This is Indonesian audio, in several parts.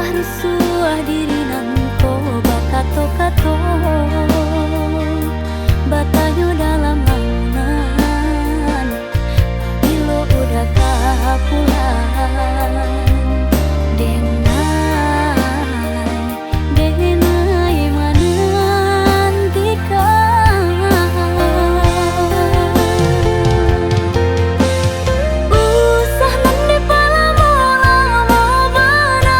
Batambah rusuh diri nanto bakato-kato, batayo dalam launan bilo udah kapulan. Denai menantikan usah nande palamo-lamo benar.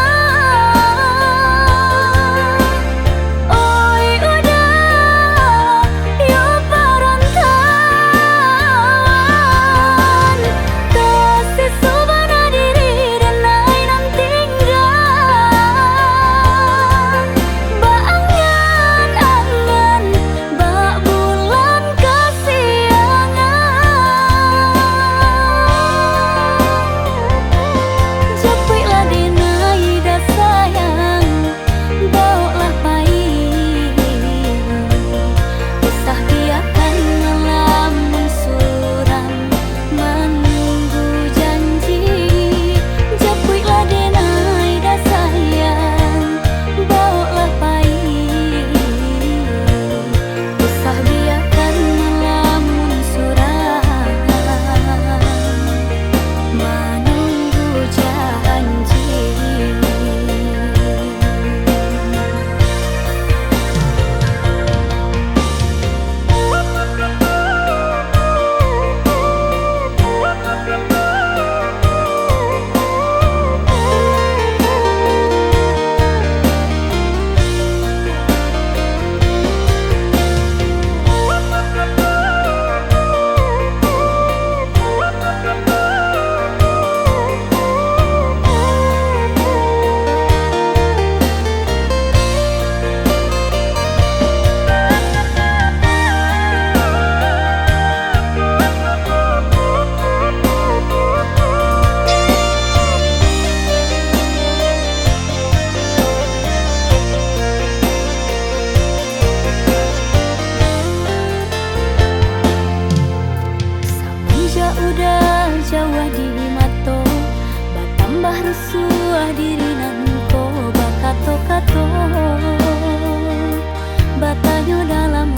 Oi udah yo perantauan, kasih subhana diri dan lain nan tinggal. Baangan-angan bak bulan kasiangan, japiklah denai dah sayang, bawalah pahit. Usah biarkan ngelamun suram menunggu janji, japiklah denai dah sayang, bawalah pahit. Usah biarkan ngelamun suram menunggu janji. Semenjak udah jauh di mato, batambah rusuh diri nanto bakato-kato, batayo dalam